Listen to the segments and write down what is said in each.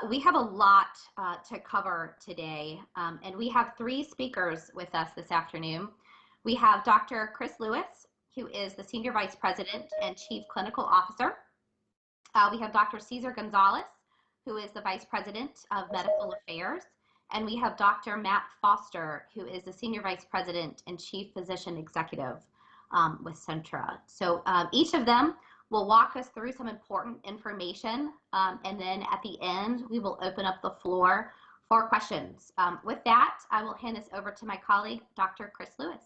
We have a lot to cover today, and we have three speakers with us this afternoon. We have Dr. Chris Lewis, who is the Senior Vice President and Chief Clinical Officer. We have Dr. Cesar Gonzalez, who is the Vice President of Medical Affairs. And we have Dr. Matt Foster, who is the Senior Vice President and Chief Physician Executive with Centra. So each of them will walk us through some important information, and then at the end, we will open up the floor for questions. With that, I will hand this over to my colleague, Dr. Chris Lewis.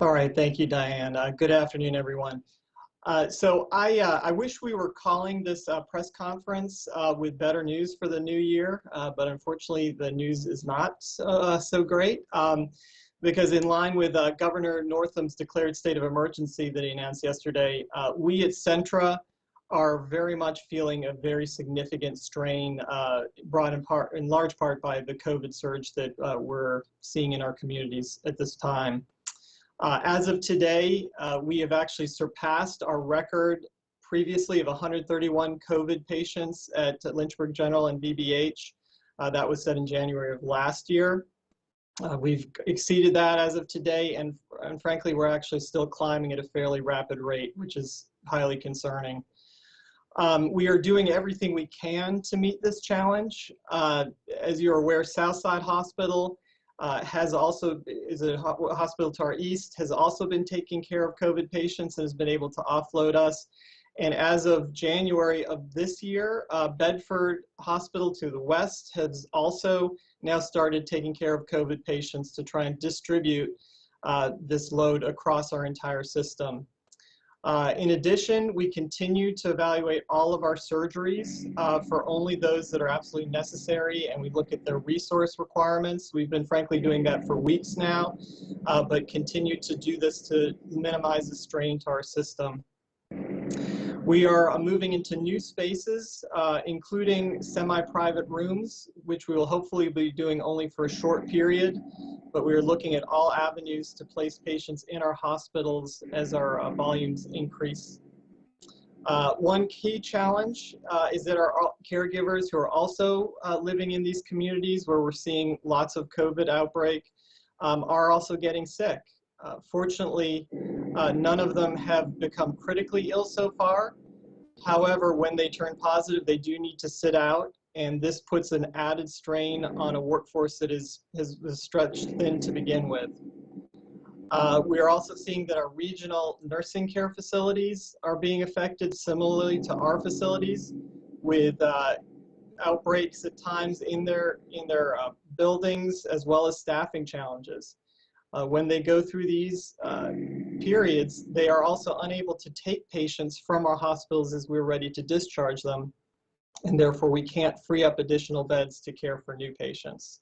All right, thank you, Diane. Good afternoon, everyone. So I wish we were calling this press conference with better news for the new year, but unfortunately the news is not so great. Because in line with Governor Northam's declared state of emergency that he announced yesterday, we at Centra are very much feeling a very significant strain brought in large part by the COVID surge that we're seeing in our communities at this time. As of today, we have actually surpassed our record previously of 131 COVID patients at Lynchburg General and VBH. That was set in January of last year. We've exceeded that as of today, and frankly, we're actually still climbing at a fairly rapid rate, which is highly concerning. We are doing everything we can to meet this challenge. As you're aware, Southside Hospital is a hospital to our east, has also been taking care of COVID patients and has been able to offload us. And as of January of this year, Bedford Hospital to the west has also now started taking care of COVID patients to try and distribute this load across our entire system. In addition, we continue to evaluate all of our surgeries for only those that are absolutely necessary, and we look at their resource requirements. We've been frankly doing that for weeks now, but continue to do this to minimize the strain to our system. We are moving into new spaces, including semi-private rooms, which we will hopefully be doing only for a short period, but we are looking at all avenues to place patients in our hospitals as our volumes increase. One key challenge is that our caregivers who are also living in these communities where we're seeing lots of COVID outbreak are also getting sick. Fortunately, none of them have become critically ill so far. However, when they turn positive, they do need to sit out, and this puts an added strain on a workforce that has stretched thin to begin with. We are also seeing that our regional nursing care facilities are being affected similarly to our facilities, with outbreaks at times in their buildings, as well as staffing challenges. When they go through these periods, they are also unable to take patients from our hospitals as we're ready to discharge them, and therefore we can't free up additional beds to care for new patients.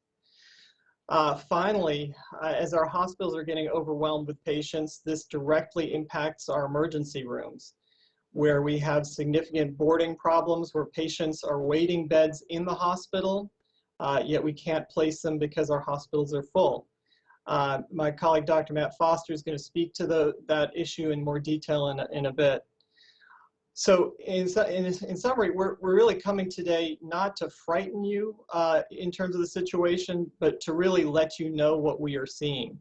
Finally, as our hospitals are getting overwhelmed with patients, this directly impacts our emergency rooms, where we have significant boarding problems where patients are waiting beds in the hospital, yet we can't place them because our hospitals are full. My colleague, Dr. Matt Foster, is going to speak to that issue in more detail in a bit. So in summary, we're really coming today not to frighten you in terms of the situation, but to really let you know what we are seeing.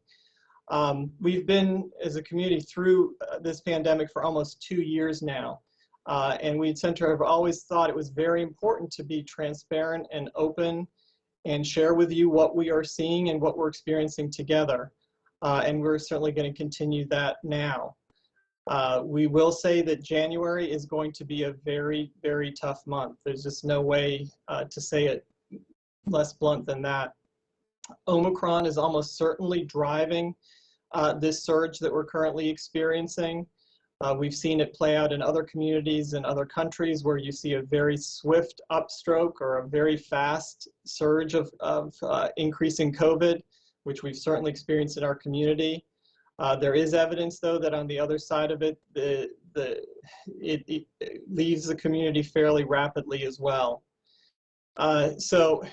We've been, as a community, through this pandemic for almost 2 years now. And we at Centra have always thought it was very important to be transparent and open and share with you what we are seeing and what we're experiencing together. And we're certainly going to continue that now. We will say that January is going to be a very, very tough month. There's just no way to say it less blunt than that. Omicron is almost certainly driving this surge that we're currently experiencing. We've seen it play out in other communities and other countries where you see a very swift upstroke or a very fast surge of increasing COVID, which we've certainly experienced in our community. There is evidence, though, that on the other side of it, it leaves the community fairly rapidly as well. So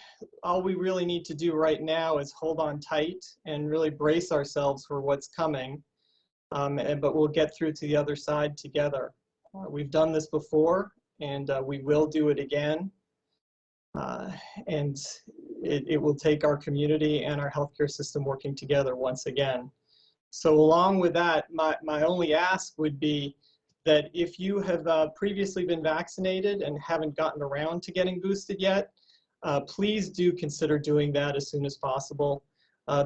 all we really need to do right now is hold on tight and really brace ourselves for what's coming. But we'll get through to the other side together. We've done this before, and we will do it again. and it will take our community and our healthcare system working together once again. So along with that, my only ask would be that if you have previously been vaccinated and haven't gotten around to getting boosted yet, please do consider doing that as soon as possible.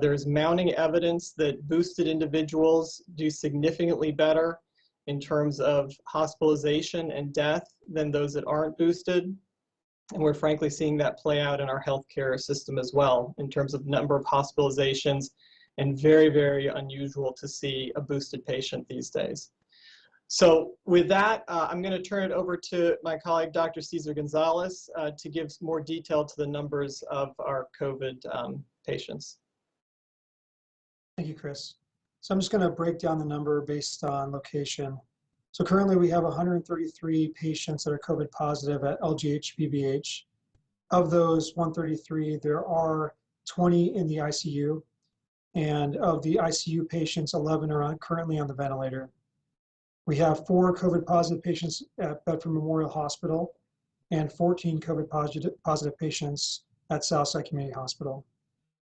There's mounting evidence that boosted individuals do significantly better in terms of hospitalization and death than those that aren't boosted. And we're frankly seeing that play out in our healthcare system as well in terms of number of hospitalizations, and very, very unusual to see a boosted patient these days. So with that, I'm going to turn it over to my colleague, Dr. Cesar Gonzalez, to give more detail to the numbers of our COVID patients. Thank you, Chris. So I'm just going to break down the number based on location. So currently we have 133 patients that are COVID positive at LGH BBH. Of those 133, there are 20 in the ICU. And of the ICU patients, 11 are currently on the ventilator. We have 4 COVID positive patients at Bedford Memorial Hospital and 14 COVID positive patients at Southside Community Hospital.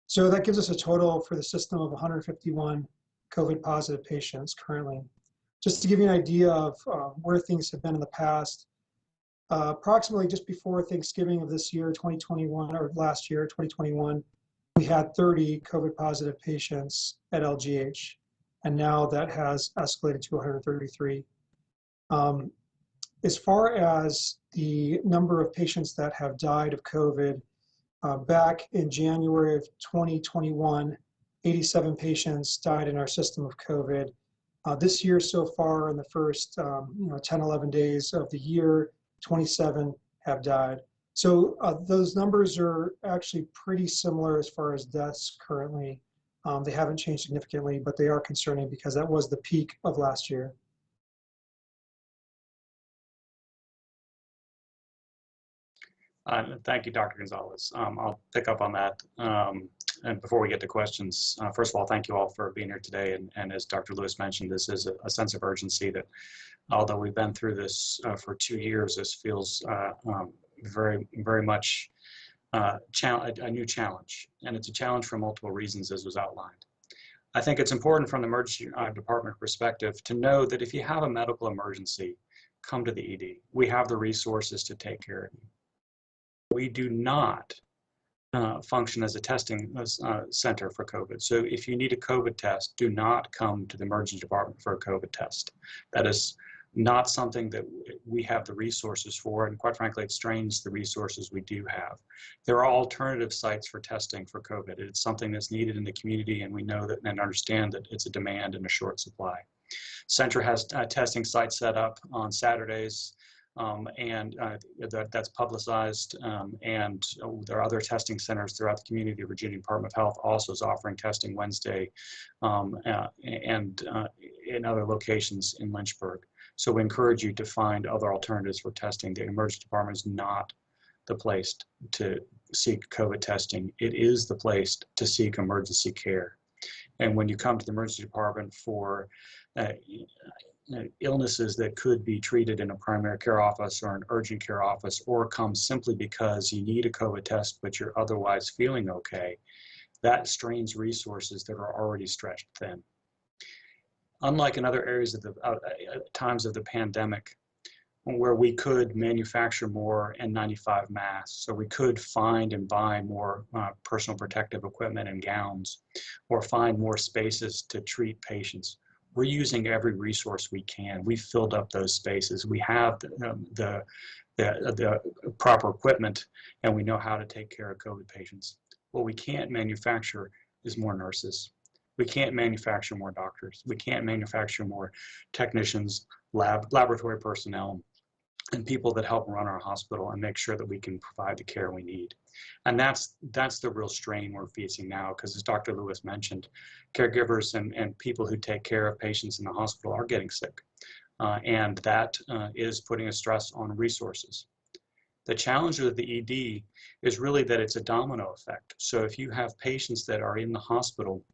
So that gives us a total for the system of 151 COVID positive patients currently. Just to give you an idea of where things have been in the past, approximately just before Thanksgiving of this year, 2021, or last year, 2021, we had 30 COVID positive patients at LGH, and now that has escalated to 133. As far as the number of patients that have died of COVID, back in January of 2021, 87 patients died in our system of COVID. This year so far, in the first 10, 11 days of the year, 27 have died. So those numbers are actually pretty similar as far as deaths currently. They haven't changed significantly, but they are concerning because that was the peak of last year. Thank you, Dr. Gonzalez. I'll pick up on that. And before we get to questions, first of all, thank you all for being here today. And as Dr. Lewis mentioned, this is a sense of urgency that, although we've been through this for 2 years, this feels very, very much a new challenge. And it's a challenge for multiple reasons, as was outlined. I think it's important from the emergency department perspective to know that if you have a medical emergency, come to the ED. We have the resources to take care of you. We do not function as a testing center for COVID. So if you need a COVID test, do not come to the emergency department for a COVID test. That is not something that we have the resources for, and quite frankly, it strains the resources we do have. There are alternative sites for testing for COVID. It's something that's needed in the community, and we know that and understand that it's a demand and a short supply. Centra has testing sites set up on Saturdays, and that's publicized, and there are other testing centers throughout the community. The Virginia Department of Health also is offering testing Wednesday and in other locations in Lynchburg. So we encourage you to find other alternatives for testing. The emergency department is not the place to seek COVID testing. It is the place to seek emergency care. And when you come to the emergency department for illnesses that could be treated in a primary care office or an urgent care office, or come simply because you need a COVID test but you're otherwise feeling okay, that strains resources that are already stretched thin. Unlike in other areas of the times of the pandemic, where we could manufacture more N95 masks, so we could find and buy more personal protective equipment and gowns, or find more spaces to treat patients. We're using every resource we can. We've filled up those spaces. We have the proper equipment, and we know how to take care of COVID patients. What we can't manufacture is more nurses. We can't manufacture more doctors. We can't manufacture more technicians, laboratory personnel, and people that help run our hospital and make sure that we can provide the care we need. And that's the real strain we're facing now, because as Dr. Lewis mentioned, caregivers and people who take care of patients in the hospital are getting sick. And that is putting a stress on resources. The challenge with the ED is really that it's a domino effect. So if you have patients that are in the hospital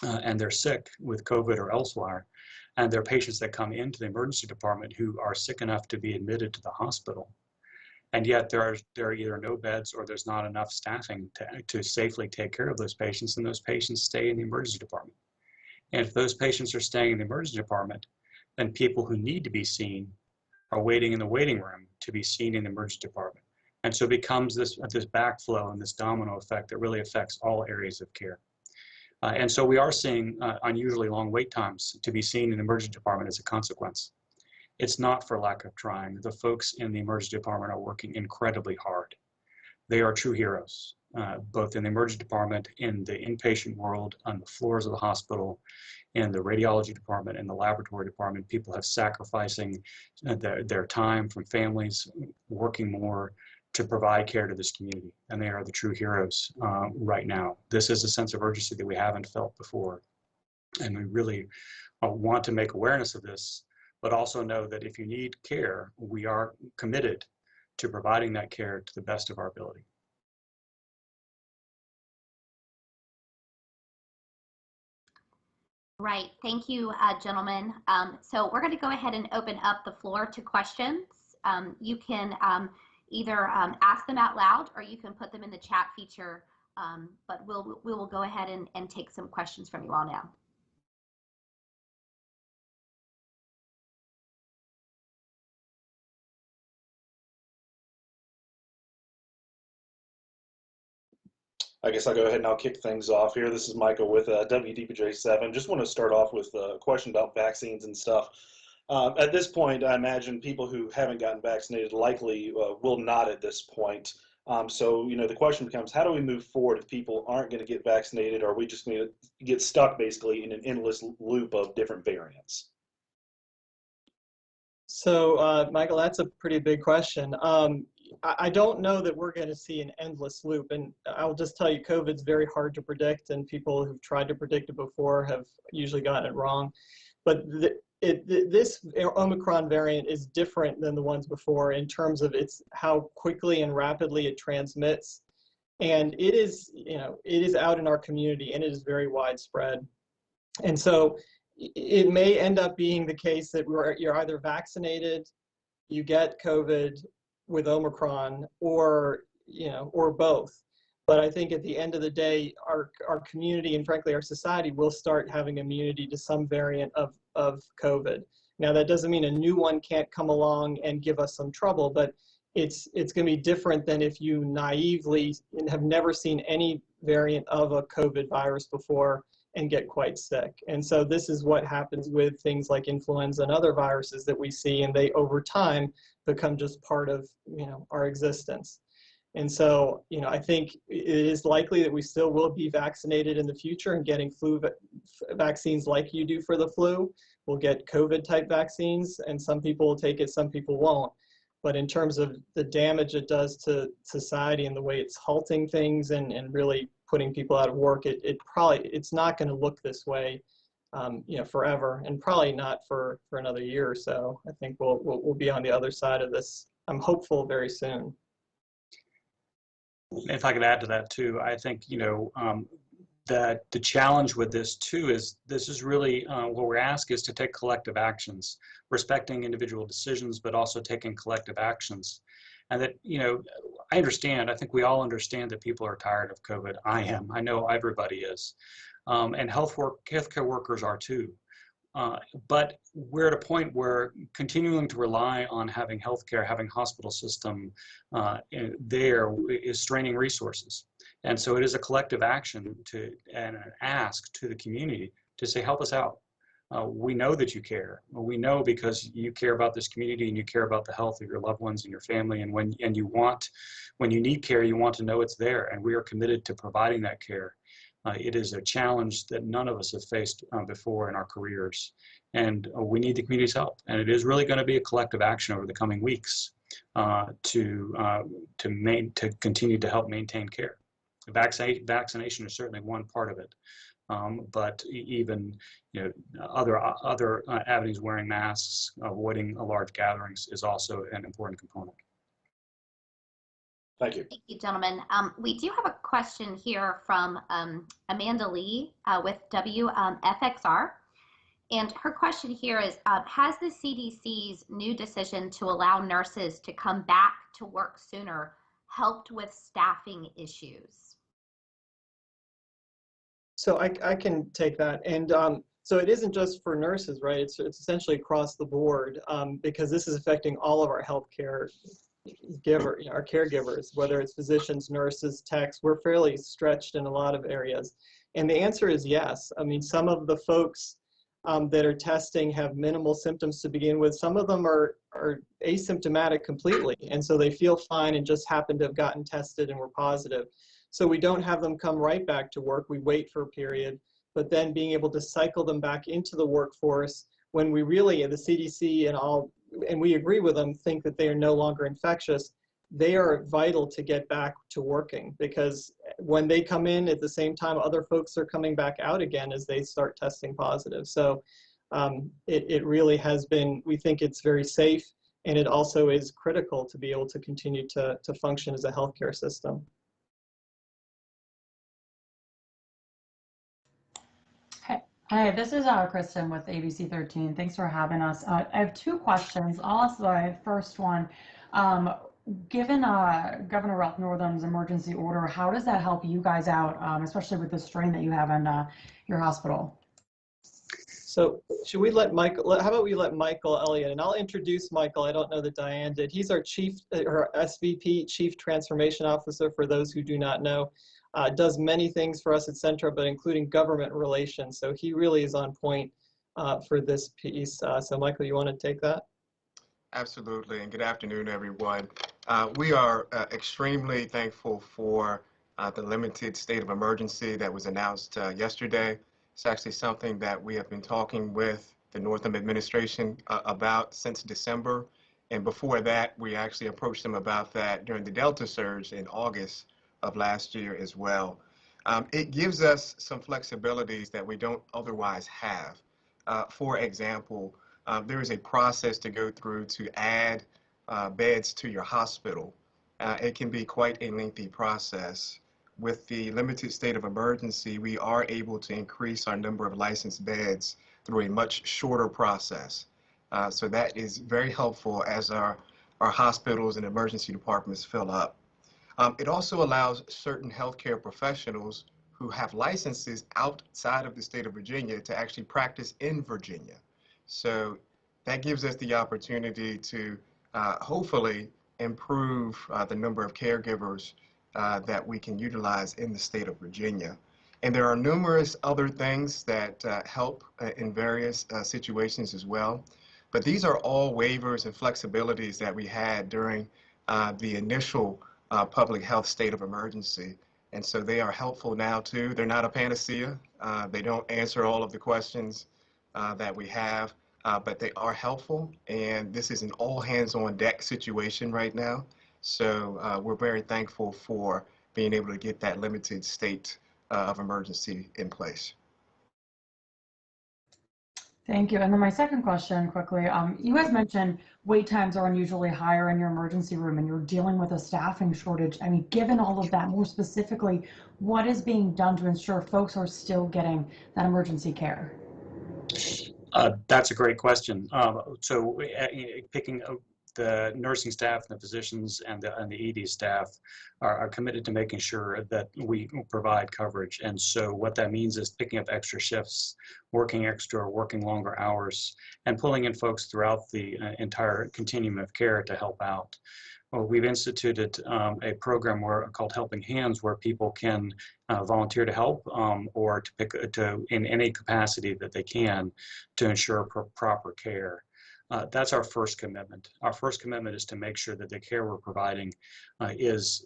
and they're sick with COVID or elsewhere, and there are patients that come into the emergency department who are sick enough to be admitted to the hospital, And yet there are either no beds or there's not enough staffing to safely take care of those patients, and those patients stay in the emergency department. And if those patients are staying in the emergency department, then people who need to be seen are waiting in the waiting room to be seen in the emergency department. And so it becomes this backflow and this domino effect that really affects all areas of care. And so we are seeing unusually long wait times to be seen in the emergency department as a consequence. It's not for lack of trying. The folks in the emergency department are working incredibly hard. They are true heroes, both in the emergency department, in the inpatient world, on the floors of the hospital, in the radiology department, in the laboratory department. People have sacrificing their time from families, working more to provide care to this community. And they are the true heroes right now. This is a sense of urgency that we haven't felt before. And we really want to make awareness of this, but also know that if you need care, we are committed to providing that care to the best of our ability. Right. Thank you, gentlemen. So we're going to go ahead and open up the floor to questions. You can either ask them out loud or you can put them in the chat feature, but we will go ahead and take some questions from you all now. I guess I'll go ahead and I'll kick things off here. This is Michael with WDPJ7. Just want to start off with a question about vaccines and stuff. At this point, I imagine people who haven't gotten vaccinated likely will not at this point. So, the question becomes, how do we move forward if people aren't going to get vaccinated? Or are we just going to get stuck basically in an endless loop of different variants? So, Michael, that's a pretty big question. I don't know that we're going to see an endless loop, and I'll just tell you, COVID's very hard to predict, and people who've tried to predict it before have usually gotten it wrong. But this Omicron variant is different than the ones before in terms of how quickly and rapidly it transmits, and it is out in our community, and it is very widespread. And so it may end up being the case that you're either vaccinated, you get COVID with Omicron, or both. But I think at the end of the day, our community and frankly our society will start having immunity to some variant of COVID. Now that doesn't mean a new one can't come along and give us some trouble, but it's going to be different than if you naively have never seen any variant of a COVID virus before and get quite sick. And so this is what happens with things like influenza and other viruses that we see, and they over time become just part of our existence. And so I think it is likely that we still will be vaccinated in the future and getting flu vaccines like you do for the flu. We'll get COVID type vaccines, and some people will take it, some people won't. But in terms of the damage it does to society and the way it's halting things and really putting people out of work, it's not going to look this way, forever, and probably not for another year or so. I think we'll be on the other side of this, I'm hopeful, very soon. If I could add to that too, I think that the challenge with this too is this is really what we're asked is to take collective actions, respecting individual decisions, but also taking collective actions. And that, I understand, I think we all understand that people are tired of COVID. I am, I know everybody is. And healthcare workers are too. But we're at a point where continuing to rely on having healthcare, having hospital system there is straining resources. And so it is a collective action and an ask to the community to say, help us out. We know that you care. We know because you care about this community and you care about the health of your loved ones and your family. And when you need care, you want to know it's there. And we are committed to providing that care. It is a challenge that none of us have faced before in our careers. And we need the community's help. And it is really going to be a collective action over the coming weeks to continue to help maintain care. Vaccination is certainly one part of it. But even other avenues, wearing masks, avoiding large gatherings is also an important component. Thank you. Thank you, gentlemen. We do have a question here from Amanda Lee with WFXR. And her question here is, has the CDC's new decision to allow nurses to come back to work sooner helped with staffing issues? So I can take that. And so it isn't just for nurses, right? It's essentially across the board, because this is affecting all of our healthcare our caregivers, whether it's physicians, nurses, techs. We're fairly stretched in a lot of areas. And the answer is yes. I mean, some of the folks that are testing have minimal symptoms to begin with. Some of them are asymptomatic completely. And so they feel fine and just happen to have gotten tested and were positive. So we don't have them come right back to work. We wait for a period, but then being able to cycle them back into the workforce when we really, the CDC and we agree with them, think that they are no longer infectious. They are vital to get back to working, because when they come in at the same time, other folks are coming back out again as they start testing positive. So it really has been, we think it's very safe, and it also is critical to be able to continue to function as a healthcare system. Hi, this is Kristen with ABC 13. Thanks for having us. I have two questions. I'll ask the first one. Given Governor Ralph Northam's emergency order, how does that help you guys out, especially with the strain that you have in your hospital? So should we let Michael, how about we let Michael Elliott, and I'll introduce Michael. I don't know that Diane did. He's our SVP, Chief Transformation Officer, for those who do not know. Does many things for us at Centra, but including government relations. So he really is on point for this piece. So Michael, you want to take that? Absolutely, and good afternoon, everyone. We are extremely thankful for the limited state of emergency that was announced yesterday. It's actually something that we have been talking with the Northam administration about since December. And before that, we actually approached them about that during the Delta surge in August of last year as well. It gives us some flexibilities that we don't otherwise have. For example, there is a process to go through to add beds to your hospital. It can be quite a lengthy process. With the limited state of emergency, we are able to increase our number of licensed beds through a much shorter process. So that is very helpful as our hospitals and emergency departments fill up. It also allows certain healthcare professionals who have licenses outside of the state of Virginia to actually practice in Virginia. So that gives us the opportunity to hopefully improve the number of caregivers that we can utilize in the state of Virginia. And there are numerous other things that help in various situations as well. But these are all waivers and flexibilities that we had during the initial public health state of emergency. And so they are helpful now too. They're not a panacea. They don't answer all of the questions that we have, but they are helpful. And this is an all hands on deck situation right now. So we're very thankful for being able to get that limited state of emergency in place. Thank you. And then my second question quickly, you guys mentioned wait times are unusually higher in your emergency room and you're dealing with a staffing shortage. I mean, given all of that, more specifically, what is being done to ensure folks are still getting that emergency care? That's a great question. So picking the nursing staff, the physicians, and the ED staff are committed to making sure that we provide coverage. And so what that means is picking up extra shifts, working extra, working longer hours, and pulling in folks throughout the entire continuum of care to help out. Well, we've instituted a program called Helping Hands, where people can volunteer to help or to in any capacity that they can to ensure proper care. That's our first commitment. Our first commitment is to make sure that the care we're providing is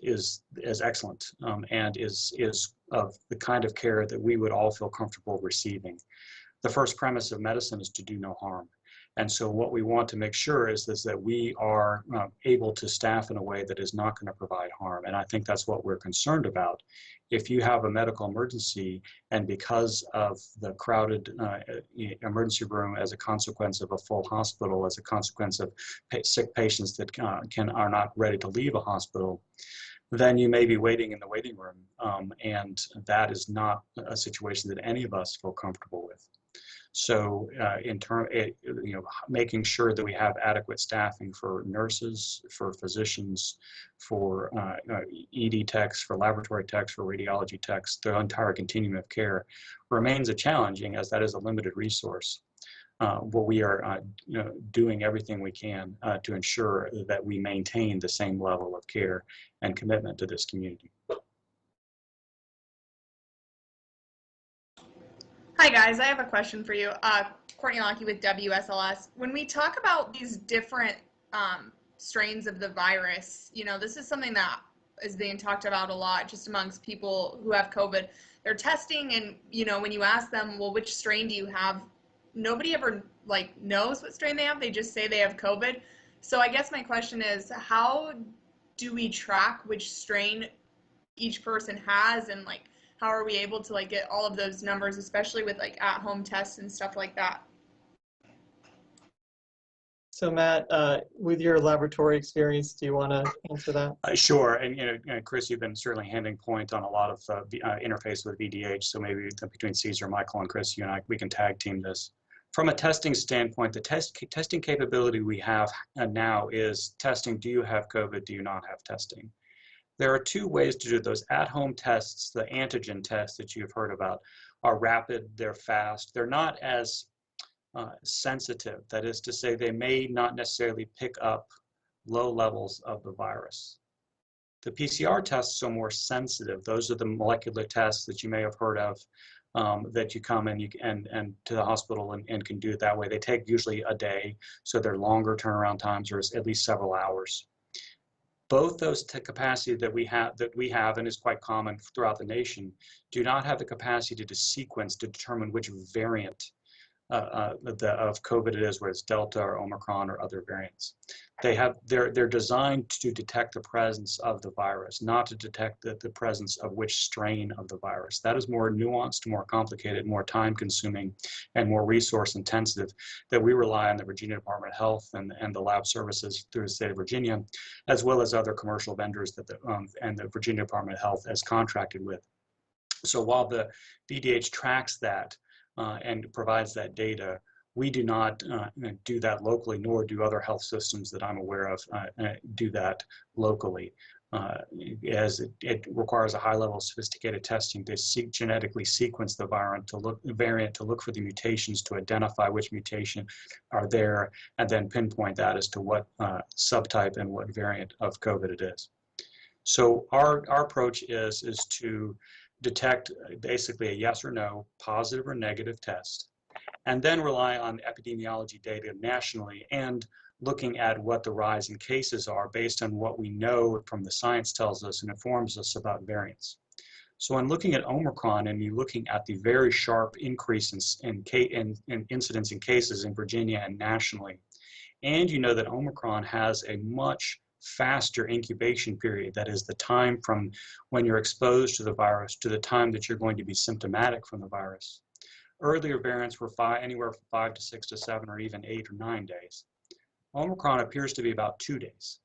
excellent and is of the kind of care that we would all feel comfortable receiving. The first premise of medicine is to do no harm. And so what we want to make sure is that we are able to staff in a way that is not going to provide harm. And I think that's what we're concerned about. If you have a medical emergency and because of the crowded emergency room as a consequence of a full hospital, as a consequence of sick patients that are not ready to leave a hospital, then you may be waiting in the waiting room. And that is not a situation that any of us feel comfortable with. So making sure that we have adequate staffing for nurses, for physicians, for ED techs, for laboratory techs, for radiology techs, the entire continuum of care remains a challenging, as that is a limited resource. But we are doing everything we can to ensure that we maintain the same level of care and commitment to this community. Hi guys, I have a question for you. Courtney Lockey with WSLS. When we talk about these different strains of the virus, this is something that is being talked about a lot just amongst people who have COVID. They're testing and, when you ask them, well, which strain do you have? Nobody ever knows what strain they have. They just say they have COVID. So I guess my question is, how do we track which strain each person has, and how are we able to get all of those numbers, especially with at-home tests and stuff like that? So Matt, with your laboratory experience, do you want to answer that? Sure, and Chris, you've been certainly handing point on a lot of interface with VDH, so maybe between Caesar, Michael, and Chris, you and I, we can tag team this. From a testing standpoint, the testing capability we have now is testing, do you have COVID, do you not have testing? There are two ways to do those. At-home tests, the antigen tests that you've heard about, are rapid, they're fast, they're not as sensitive. That is to say, they may not necessarily pick up low levels of the virus. The PCR tests are more sensitive. Those are the molecular tests that you may have heard of, that you come and to the hospital and can do it that way. They take usually a day, so they're longer turnaround times, or at least several hours. Both those capacity that we have, and is quite common throughout the nation, do not have the capacity to sequence to determine which variant of COVID it is, whether it's Delta or Omicron or other variants. They're designed to detect the presence of the virus, not to detect the presence of which strain of the virus. That is more nuanced, more complicated, more time consuming, and more resource intensive, that we rely on the Virginia Department of Health and the lab services through the state of Virginia, as well as other commercial vendors that and the Virginia Department of Health has contracted with. So while the VDH tracks that and provides that data, we do not do that locally, nor do other health systems that I'm aware of do that locally, as it requires a high level of sophisticated testing to genetically sequence the variant to look for the mutations, to identify which mutation are there, and then pinpoint that as to what subtype and what variant of COVID it is. So our approach is to detect basically a yes or no, positive or negative test, and then rely on epidemiology data nationally and looking at what the rise in cases are based on what we know from the science tells us and informs us about variants. So in looking at Omicron and you looking at the very sharp increase in incidence in cases in Virginia and nationally, and you know that Omicron has a much faster incubation period, that is the time from when you're exposed to the virus to the time that you're going to be symptomatic from the virus. Earlier variants were anywhere from 5 to 6 to 7 or even 8 or 9 days. Omicron appears to be about 2 days.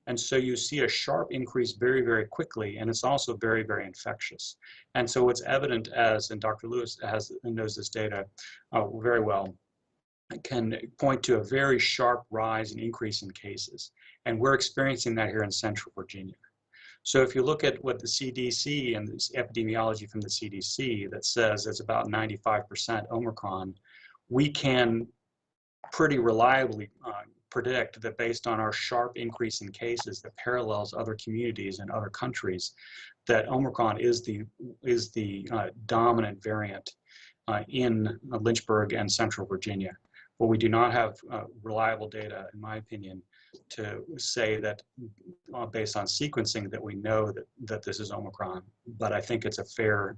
And so you see a sharp increase very, very quickly, and it's also very, very infectious. And so what's evident and Dr. Lewis knows this data very well, can point to a very sharp rise and increase in cases. And we're experiencing that here in Central Virginia. So if you look at what the CDC and this epidemiology from the CDC that says it's about 95% Omicron, we can pretty reliably predict that based on our sharp increase in cases that parallels other communities and other countries, that Omicron is the dominant variant in Lynchburg and Central Virginia. But we do not have reliable data, in my opinion, to say that based on sequencing that we know that this is Omicron. But I think it's a fair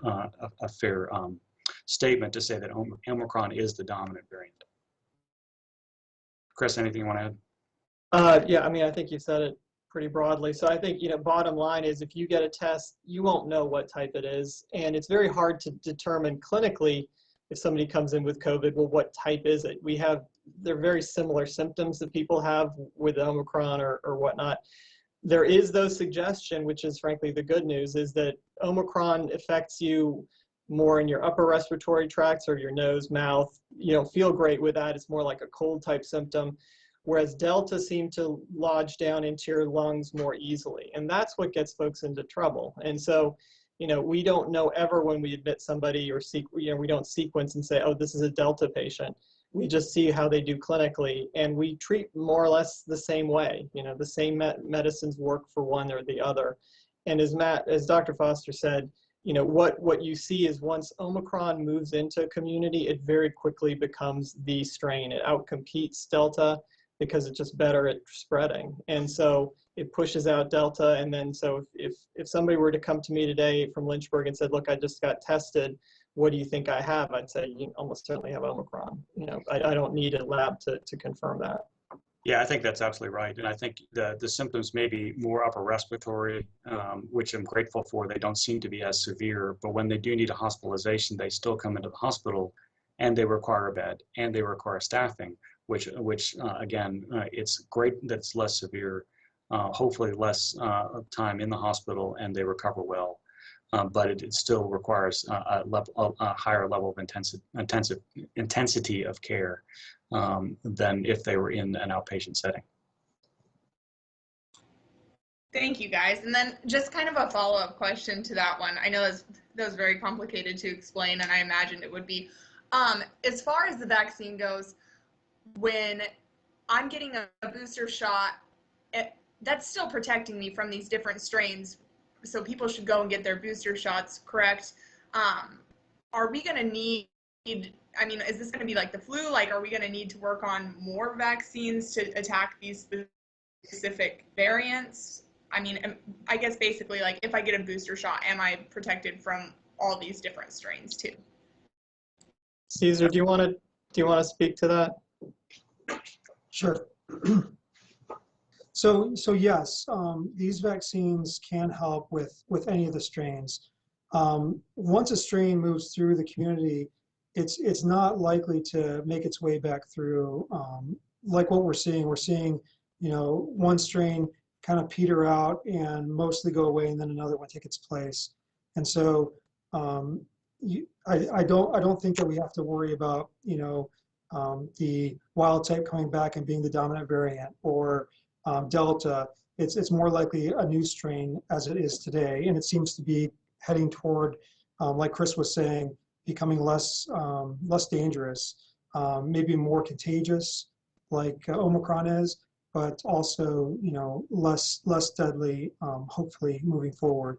statement to say that Omicron is the dominant variant. Chris, anything you want to add? Yeah, I mean, I think you said it pretty broadly. So I think, bottom line is if you get a test, you won't know what type it is. And it's very hard to determine clinically if somebody comes in with COVID, well, what type is it? They're very similar symptoms that people have with Omicron or whatnot. There is though suggestion, which is frankly the good news, is that Omicron affects you more in your upper respiratory tracts or your nose, mouth. You don't feel great with that. It's more like a cold type symptom. Whereas Delta seemed to lodge down into your lungs more easily. And that's what gets folks into trouble. And so, we don't know ever when we admit somebody or we don't sequence and say, oh, this is a Delta patient. We just see how they do clinically, and we treat more or less the same way. The same medicines work for one or the other. And as Dr. Foster said, what you see is once Omicron moves into community, it very quickly becomes the strain. It outcompetes Delta because it's just better at spreading. And so it pushes out Delta. And then so if somebody were to come to me today from Lynchburg and said, look, I just got tested, what do you think I have? I'd say you almost certainly have Omicron. I don't need a lab to confirm that. Yeah, I think that's absolutely right. And I think the symptoms may be more upper respiratory, which I'm grateful for. They don't seem to be as severe, but when they do need a hospitalization, they still come into the hospital and they require a bed and they require staffing, which again, it's great that it's less severe, hopefully less time in the hospital and they recover well. But it still requires a higher level of intensity of care than if they were in an outpatient setting. Thank you, guys. And then just kind of a follow-up question to that one. I know that was very complicated to explain, and I imagined it would be. As far as the vaccine goes, when I'm getting a booster shot, that's still protecting me from these different strains. So people should go and get their booster shots, correct? Are we going to need, is this going to be like the flu? Like, are we going to need to work on more vaccines to attack these specific variants? I guess basically, like, if I get a booster shot, am I protected from all these different strains too? Caesar, do you want to speak to that? Sure. So yes, these vaccines can help with any of the strains. Once a strain moves through the community, it's not likely to make its way back through like what we're seeing. We're seeing, one strain kind of peter out and mostly go away, and then another one take its place. And so I don't think that we have to worry about the wild type coming back and being the dominant variant, or Delta. It's more likely a new strain as it is today, and it seems to be heading toward, like Chris was saying, becoming less dangerous, maybe more contagious, like Omicron is, but also less deadly, hopefully moving forward.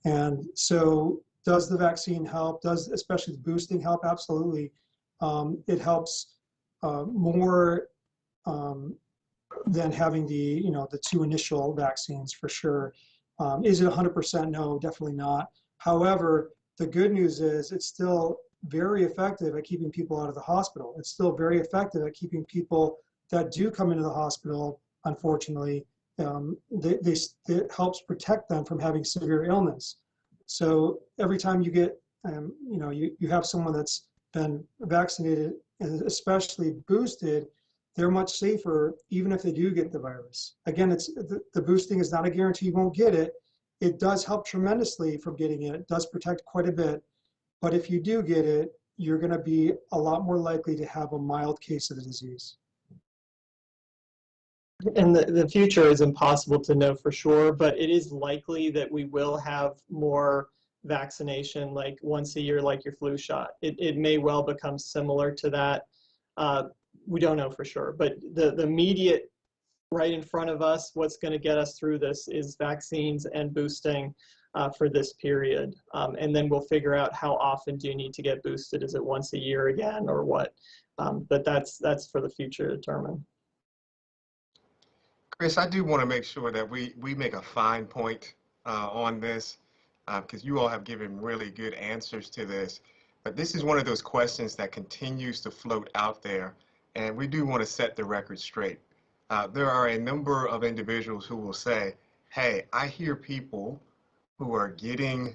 And so, does the vaccine help? Does especially the boosting help? Absolutely. It helps more than having the two initial vaccines, for sure. Is it 100%? No, definitely not. However, the good news is it's still very effective at keeping people out of the hospital. It's still very effective at keeping people that do come into the hospital, unfortunately, it helps protect them from having severe illness. So every time you get, you have someone that's been vaccinated and especially boosted, they're much safer even if they do get the virus. Again, the boosting is not a guarantee you won't get it. It does help tremendously from getting it. It does protect quite a bit. But if you do get it, you're going to be a lot more likely to have a mild case of the disease. And the future is impossible to know for sure, but it is likely that we will have more vaccination, like once a year, like your flu shot. It may well become similar to that. We don't know for sure, but the immediate right in front of us, what's going to get us through this is vaccines and boosting for this period. And then we'll figure out how often do you need to get boosted. Is it once a year again or what? But that's for the future to determine. Chris, I do want to make sure that we make a fine point on this, because you all have given really good answers to this. But this is one of those questions that continues to float out there, and we do want to set the record straight. There are a number of individuals who will say, hey, I hear people who are getting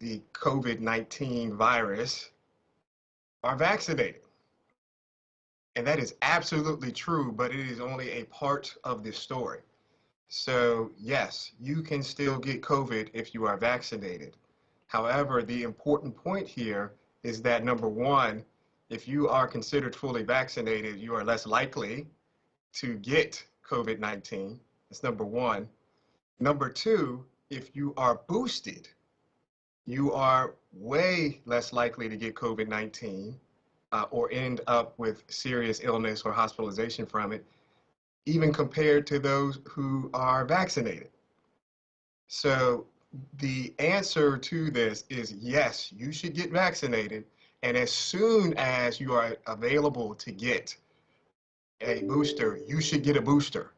the COVID-19 virus are vaccinated. And that is absolutely true, but it is only a part of the story. So yes, you can still get COVID if you are vaccinated. However, the important point here is that number one, if you are considered fully vaccinated, you are less likely to get COVID-19. That's number one. Number two, if you are boosted, you are way less likely to get COVID-19 or end up with serious illness or hospitalization from it, even compared to those who are vaccinated. So the answer to this is yes, you should get vaccinated. And as soon as you are available to get a booster, you should get a booster.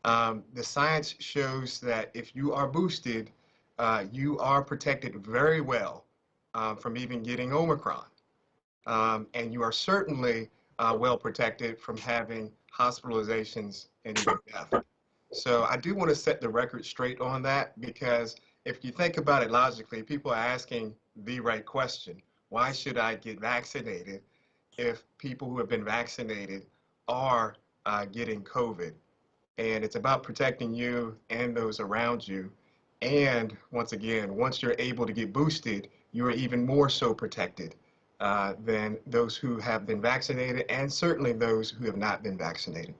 The science shows that if you are boosted, you are protected very well from even getting Omicron. And you are certainly well protected from having hospitalizations and even death. So I do want to set the record straight on that, because if you think about it logically, people are asking the right question. Why should I get vaccinated if people who have been vaccinated are getting COVID? And it's about protecting you and those around you. And once again, once you're able to get boosted, you are even more so protected than those who have been vaccinated, and certainly those who have not been vaccinated.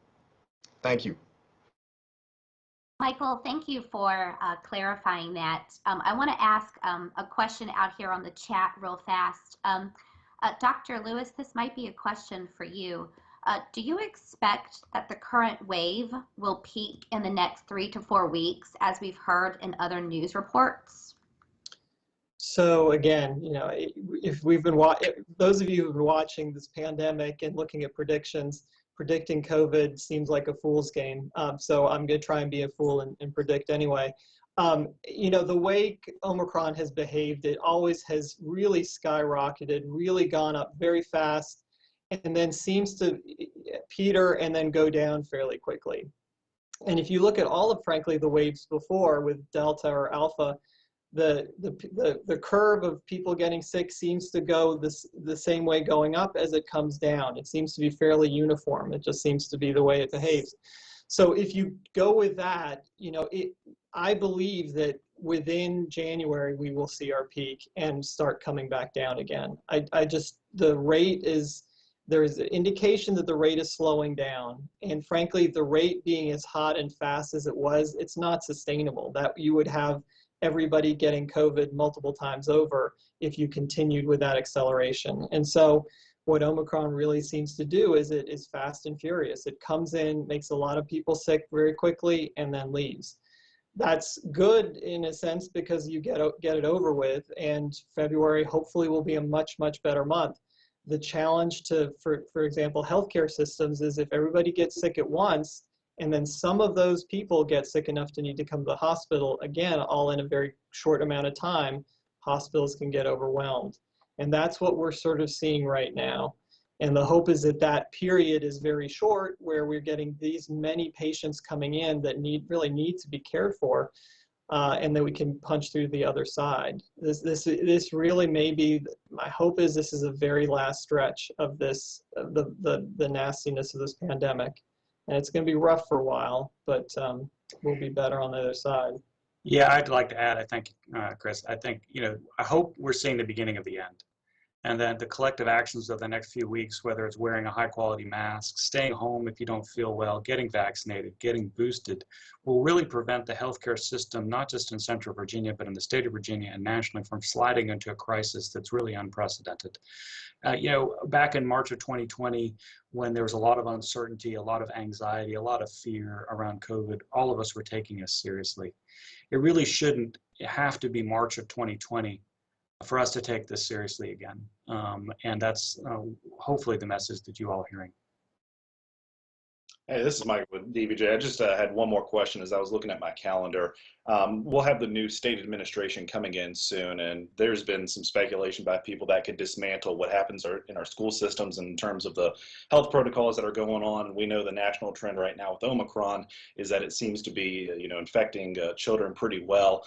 Thank you. Michael, thank you for clarifying that. I want to ask a question out here on the chat real fast. Dr. Lewis, this might be a question for you. Do you expect that the current wave will peak in the next 3 to 4 weeks, as we've heard in other news reports? So again, you know, if we've been those of you who've been watching this pandemic and looking at predictions, predicting COVID seems like a fool's game. So I'm going to try and be a fool and predict anyway. You know, the way Omicron has behaved, it always has really skyrocketed, really gone up very fast, and then seems to peter and then go down fairly quickly. And if you look at all of, frankly, the waves before with Delta or Alpha, the curve of people getting sick seems to go the same way going up as it comes down. It seems to be fairly uniform. It just seems to be the way it behaves. So if you go with that, you know, I believe that within January we will see our peak and start coming back down again. The rate is, there is an indication that the rate is slowing down. And frankly, the rate being as hot and fast as it was, it's not sustainable. That you would have everybody getting COVID multiple times over if you continued with that acceleration. And so what Omicron really seems to do is it is fast and furious. It comes in, makes a lot of people sick very quickly, and then leaves. That's good in a sense because you get it over with, and February hopefully will be a much, much better month. The challenge for example, healthcare systems is if everybody gets sick at once, and then some of those people get sick enough to need to come to the hospital, again, all in a very short amount of time, hospitals can get overwhelmed. And that's what we're sort of seeing right now. And the hope is that that period is very short, where we're getting these many patients coming in that really need to be cared for, and that we can punch through the other side. This really may be, my hope is this is a very last stretch of this, the nastiness of this pandemic. And it's going to be rough for a while, but we'll be better on the other side. Yeah, I'd like to add, I think, Chris, I think, you know, I hope we're seeing the beginning of the end. And then the collective actions of the next few weeks, whether it's wearing a high quality mask, staying home if you don't feel well, getting vaccinated, getting boosted, will really prevent the healthcare system, not just in Central Virginia, but in the state of Virginia and nationally, from sliding into a crisis that's really unprecedented. You know, back in March of 2020, when there was a lot of uncertainty, a lot of anxiety, a lot of fear around COVID, all of us were taking this seriously. It really shouldn't have to be March of 2020 for us to take this seriously again. And that's hopefully the message that you all are hearing. Hey, this is Mike with DBJ. I just had one more question as I was looking at my calendar. We'll have the new state administration coming in soon, and there's been some speculation by people that could dismantle what happens in our school systems in terms of the health protocols that are going on. We know the national trend right now with Omicron is that it seems to be, you know, infecting children pretty well.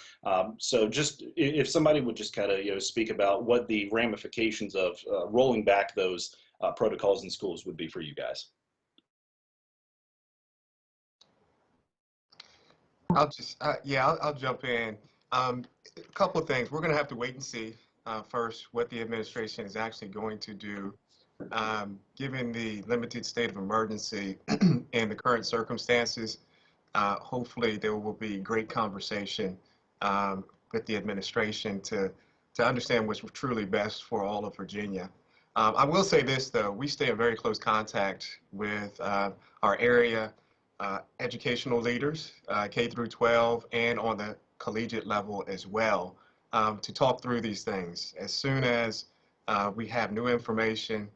So just if somebody would just kind of, you know, speak about what the ramifications of rolling back those protocols in schools would be for you guys. I'll just, I'll jump in. A couple of things. We're going to have to wait and see first what the administration is actually going to do. Given the limited state of emergency and the current circumstances, hopefully there will be great conversation with the administration to understand what's truly best for all of Virginia. I will say this, though. We stay in very close contact with our area educational leaders, K through 12, and on the collegiate level as well, to talk through these things. As soon as we have new information,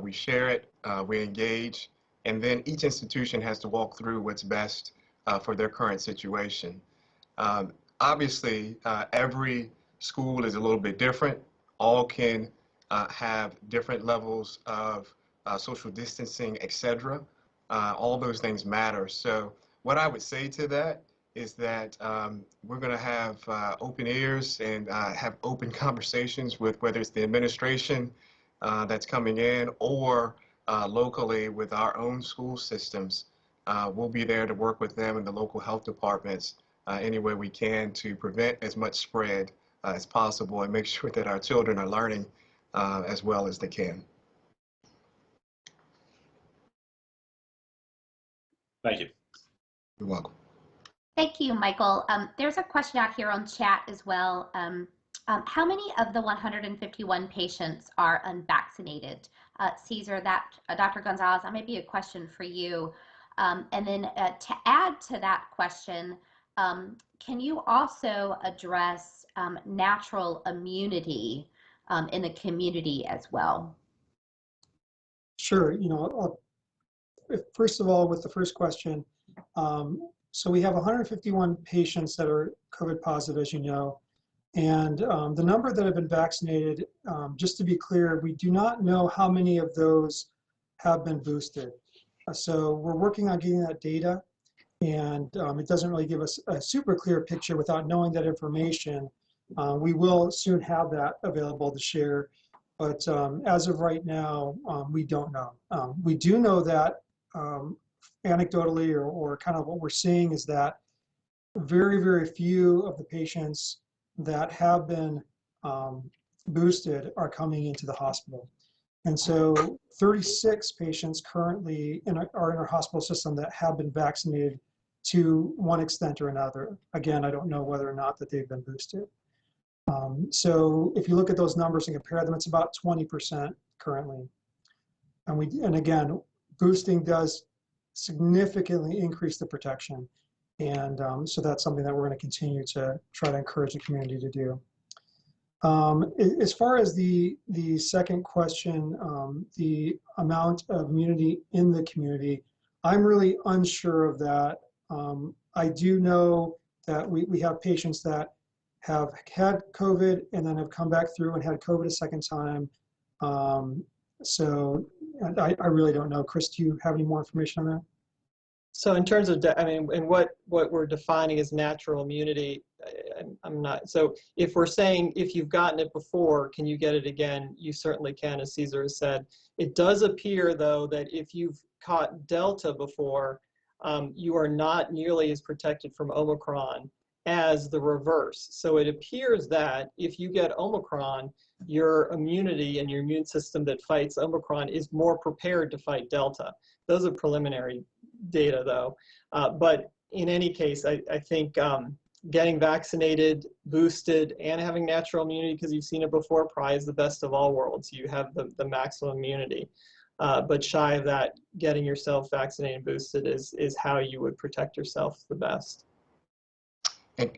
we share it, we engage, and then each institution has to walk through what's best for their current situation. Obviously, every school is a little bit different. All can have different levels of social distancing, etc. All those things matter. So what I would say to that is that we're going to have open ears and have open conversations with whether it's the administration that's coming in or locally with our own school systems. We'll be there to work with them and the local health departments any way we can to prevent as much spread as possible and make sure that our children are learning as well as they can. Thank you. You're welcome. Thank you, Michael. There's a question out here on chat as well. How many of the 151 patients are unvaccinated? Cesar, that Dr. Gonzalez, that might be a question for you. And then to add to that question, can you also address natural immunity in the community as well? Sure. First of all, with the first question, so we have 151 patients that are COVID positive, as you know, and the number that have been vaccinated, just to be clear, we do not know how many of those have been boosted. So we're working on getting that data, and it doesn't really give us a super clear picture without knowing that information. We will soon have that available to share, but as of right now, we don't know. We do know that anecdotally or kind of what we're seeing is that very, very few of the patients that have been boosted are coming into the hospital. And so 36 patients currently are in our hospital system that have been vaccinated to one extent or another. Again, I don't know whether or not that they've been boosted. So if you look at those numbers and compare them, it's about 20% currently. And again, boosting does significantly increase the protection. And so that's something that we're going to continue to try to encourage the community to do. As far as the second question, the amount of immunity in the community, I'm really unsure of that. I do know that we have patients that have had COVID and then have come back through and had COVID a second time. So I really don't know. Chris, do you have any more information on that? So in terms of, and what we're defining as natural immunity, I'm not, so if we're saying if you've gotten it before, can you get it again? You certainly can, as Cesar has said. It does appear, though, that if you've caught Delta before, you are not nearly as protected from Omicron as the reverse. So it appears that if you get Omicron, your immunity and your immune system that fights Omicron is more prepared to fight Delta. Those are preliminary data, though. But in any case, I think getting vaccinated, boosted, and having natural immunity, because you've seen it before, probably is the best of all worlds. You have the maximum immunity. But shy of that, getting yourself vaccinated and boosted is how you would protect yourself the best.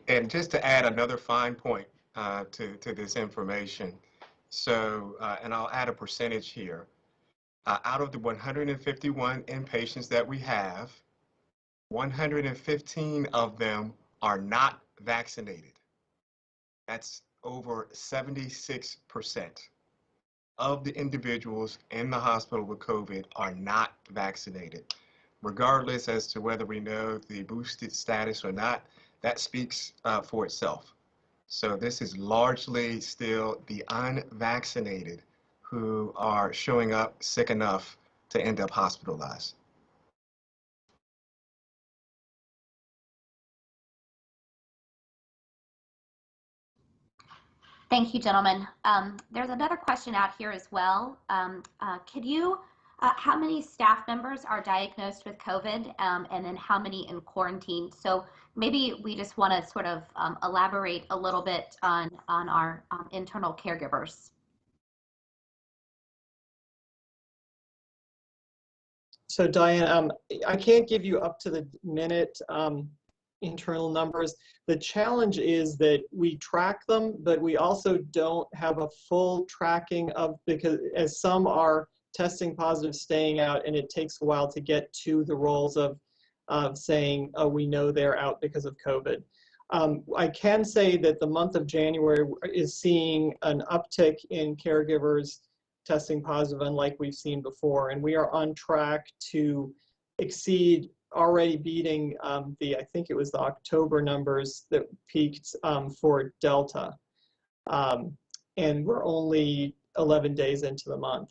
And just to add another fine point to this information, so, and I'll add a percentage here. Out of the 151 inpatients that we have, 115 of them are not vaccinated. That's over 76% of the individuals in the hospital with COVID are not vaccinated. Regardless as to whether we know the boosted status or not, that speaks for itself. So this is largely still the unvaccinated who are showing up sick enough to end up hospitalized. Thank you, gentlemen. There's another question out here as well. How many staff members are diagnosed with COVID, and then how many in quarantine? So maybe we just want to sort of elaborate a little bit on our internal caregivers. So Diane, I can't give you up to the minute internal numbers. The challenge is that we track them, but we also don't have a full tracking of, because as some are testing positive, staying out, and it takes a while to get to the roles of saying, oh, we know they're out because of COVID. I can say that the month of January is seeing an uptick in caregivers testing positive, unlike we've seen before, and we are on track to exceed, already beating I think it was the October numbers that peaked for Delta, and we're only 11 days into the month.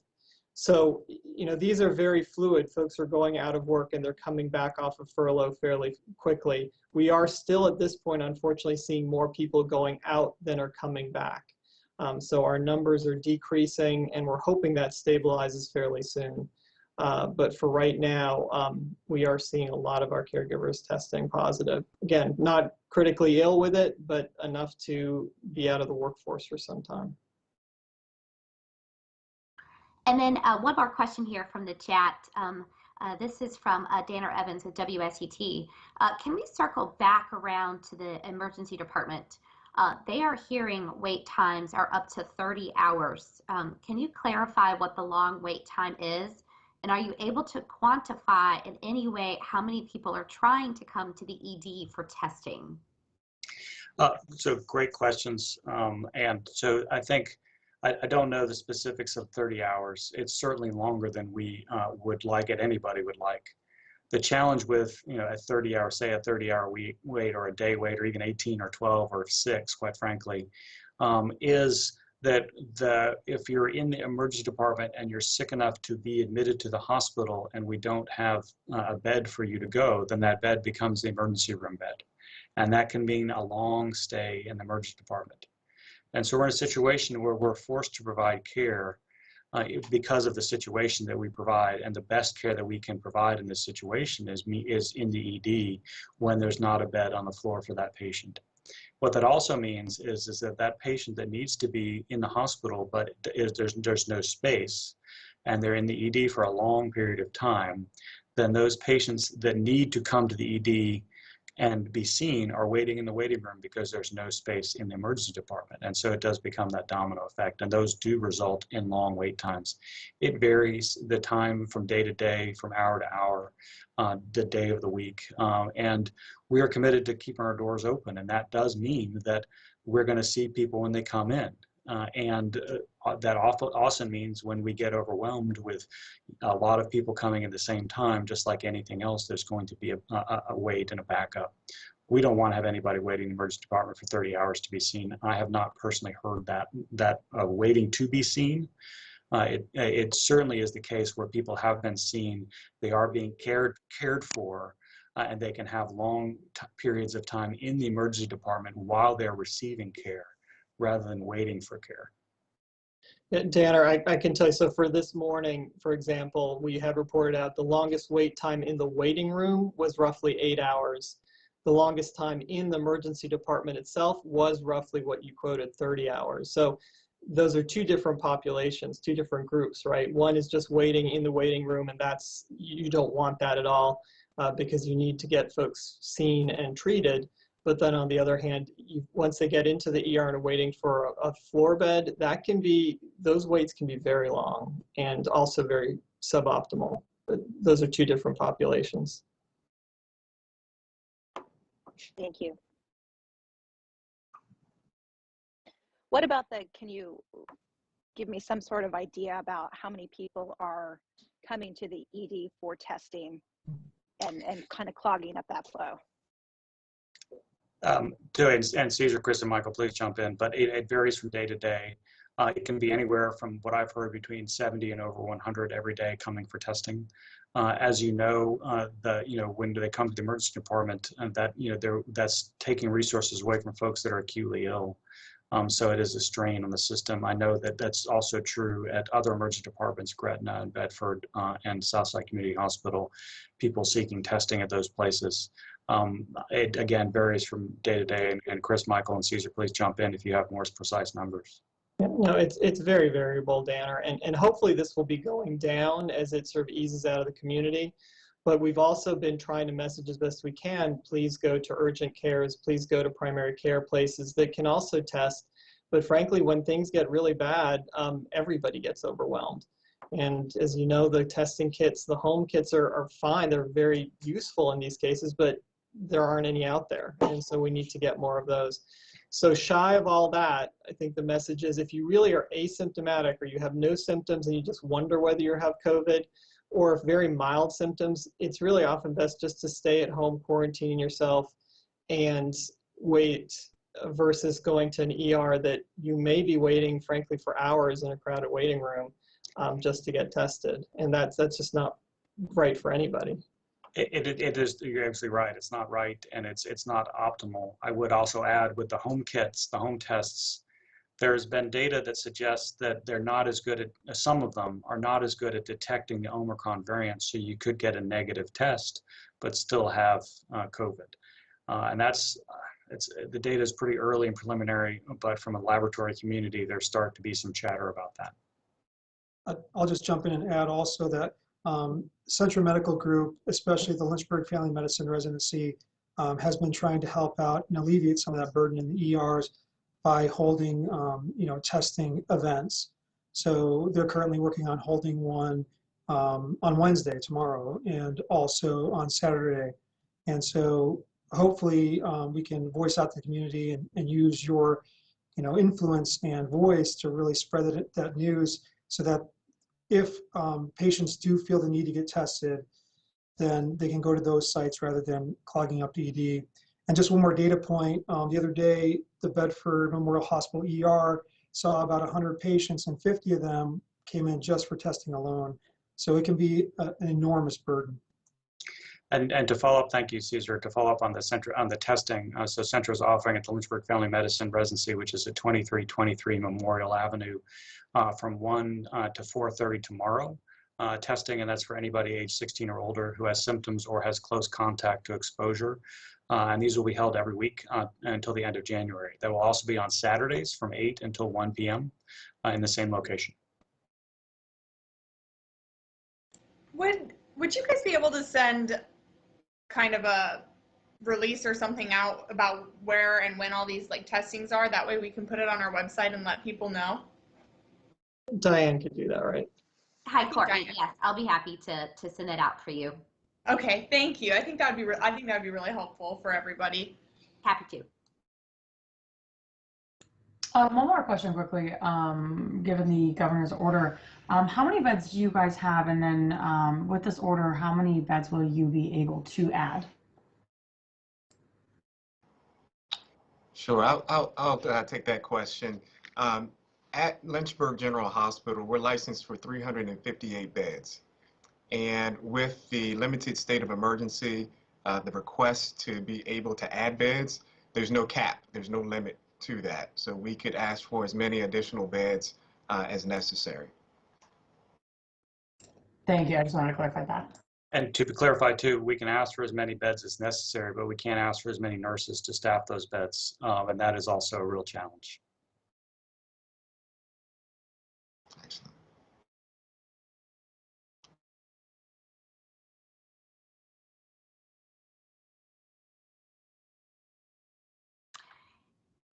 So, you know, these are very fluid. Folks are going out of work and they're coming back off of furlough fairly quickly. We are still at this point, unfortunately, seeing more people going out than are coming back. So our numbers are decreasing, and we're hoping that stabilizes fairly soon. But for right now, we are seeing a lot of our caregivers testing positive. Again, not critically ill with it, but enough to be out of the workforce for some time. And then one more question here from the chat. This is from Danner Evans with WSET. Can we circle back around to the emergency department? They are hearing wait times are up to 30 hours. Can you clarify what the long wait time is? And are you able to quantify in any way how many people are trying to come to the ED for testing? So great questions. And so I think, I don't know the specifics of 30 hours. It's certainly longer than we would like it, anybody would like. The challenge with, you know, a 30-hour, say a 30-hour wait or a day wait, or even 18 or 12 or 6, quite frankly, is that if you're in the emergency department and you're sick enough to be admitted to the hospital and we don't have a bed for you to go, then that bed becomes the emergency room bed. And that can mean a long stay in the emergency department. And so we're in a situation where we're forced to provide care because of the situation that we provide, and the best care that we can provide in this situation is in the ED when there's not a bed on the floor for that patient. What that also means is that patient that needs to be in the hospital, but there's no space, and they're in the ED for a long period of time, then those patients that need to come to the ED and be seen are waiting in the waiting room because there's no space in the emergency department. And so it does become that domino effect, and those do result in long wait times. It varies the time from day to day, from hour to hour, the day of the week. And we are committed to keeping our doors open, and that does mean that we're going to see people when they come in. That also means when we get overwhelmed with a lot of people coming at the same time, just like anything else, there's going to be a wait and a backup. We don't want to have anybody waiting in the emergency department for 30 hours to be seen. I have not personally heard that waiting to be seen. It certainly is the case where people have been seen, they are being cared for, and they can have long periods of time in the emergency department while they're receiving care, rather than waiting for care. Yeah, Danner, I can tell you, so for this morning, for example, we have reported out the longest wait time in the waiting room was roughly 8 hours. The longest time in the emergency department itself was roughly what you quoted, 30 hours. So those are two different populations, two different groups, right? One is just waiting in the waiting room, and you don't want that at all because you need to get folks seen and treated. But then on the other hand, once they get into the ER and are waiting for a floor bed, those waits can be very long and also very suboptimal. But those are two different populations. Thank you. What about can you give me some sort of idea about how many people are coming to the ED for testing and kind of clogging up that flow? And Caesar, Chris, and Michael, please jump in, but it varies from day to day. It can be anywhere from what I've heard between 70 and over 100 every day coming for testing. As you know, when they come to the emergency department, that's taking resources away from folks that are acutely ill. So it is a strain on the system. I know that that's also true at other emergency departments, Gretna and Bedford and Southside Community Hospital, people seeking testing at those places. It again varies from day to day, and Chris, Michael, and Caesar, please jump in if you have more precise numbers. No, it's very variable, Danner, and hopefully this will be going down as it sort of eases out of the community. But we've also been trying to message as best we can, please go to urgent cares, please go to primary care places that can also test. But frankly, when things get really bad, everybody gets overwhelmed. And as you know, the testing kits, the home kits are fine. They're very useful in these cases, but there aren't any out there. And so we need to get more of those. So shy of all that, I think the message is if you really are asymptomatic or you have no symptoms and you just wonder whether you have COVID, or if very mild symptoms, it's really often best just to stay at home, quarantine yourself, and wait versus going to an ER that you may be waiting, frankly, for hours in a crowded waiting room just to get tested. And that's just not right for anybody. It is, you're absolutely right. It's not right, and it's not optimal. I would also add with the home kits, the home tests, there's been data that suggests that they're not as good at, some of them are not as good at detecting the Omicron variant, so you could get a negative test, but still have COVID. And that's, the data is pretty early and preliminary, but from a laboratory community, there's starting to be some chatter about that. I'll just jump in and add also that Centra Medical Group, especially the Lynchburg Family Medicine Residency, has been trying to help out and alleviate some of that burden in the ERs by holding, testing events. So they're currently working on holding one on Wednesday, tomorrow, and also on Saturday. And so hopefully we can voice out to the community and use your, influence and voice to really spread that news so that if patients do feel the need to get tested, then they can go to those sites rather than clogging up the ED. And just one more data point, the other day, the Bedford Memorial Hospital ER saw about 100 patients and 50 of them came in just for testing alone. So it can be an enormous burden. And to follow up, thank you, Caesar, to follow up on the testing. So Centra is offering at the Lynchburg Family Medicine Residency, which is at 2323 Memorial Avenue, from 1 to 4:30 tomorrow. Testing, and that's for anybody age 16 or older who has symptoms or has close contact to exposure. And these will be held every week until the end of January. They will also be on Saturdays from 8 until 1 p.m. In the same location. Would you guys be able to send kind of a release or something out about where and when all these testings are? That way we can put it on our website and let people know. Diane could do that, right? Hi, Courtney. Yes, I'll be happy to send it out for you. Okay, thank you. I think that'd be really helpful for everybody. Happy to. One more question quickly, given the governor's order, how many beds do you guys have? And then with this order, how many beds will you be able to add? Sure, I'll take that question. At Lynchburg General Hospital, we're licensed for 358 beds. And with the limited state of emergency, the request to be able to add beds, there's no cap, there's no limit to that. So we could ask for as many additional beds as necessary. Thank you, I just wanted to clarify that. And to be clarified too, we can ask for as many beds as necessary, but we can't ask for as many nurses to staff those beds. And that is also a real challenge. Excellent.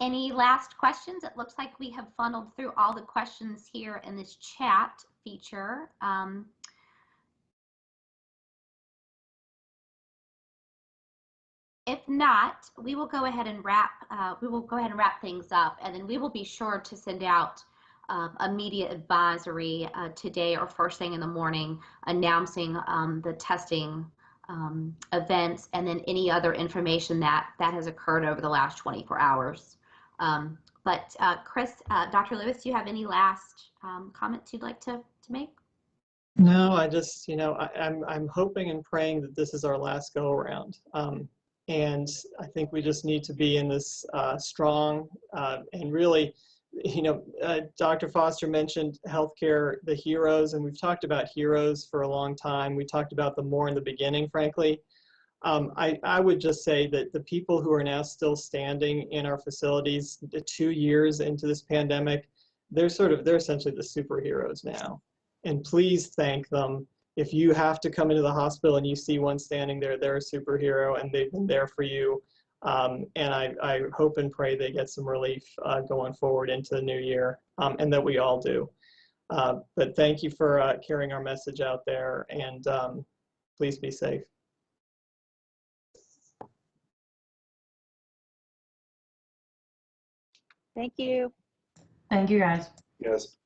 Any last questions? It looks like we have funneled through all the questions here in this chat feature. If not, we will go ahead and wrap. Things up, and then we will be sure to send out a media advisory today or first thing in the morning, announcing the testing events and then any other information that has occurred over the last 24 hours. But Chris, Dr. Lewis, do you have any last comments you'd like to make? No, I just, I'm hoping and praying that this is our last go around. And I think we just need to be in this strong and really, Dr. Foster mentioned healthcare, the heroes, and we've talked about heroes for a long time. We talked about them more in the beginning, frankly. I would just say that the people who are now still standing in our facilities 2 years into this pandemic, they're essentially the superheroes now. And please thank them. If you have to come into the hospital and you see one standing there, they're a superhero and they've been there for you. And I hope and pray they get some relief going forward into the new year, and that we all do. But thank you for carrying our message out there, and please be safe. Thank you. Thank you, guys. Yes.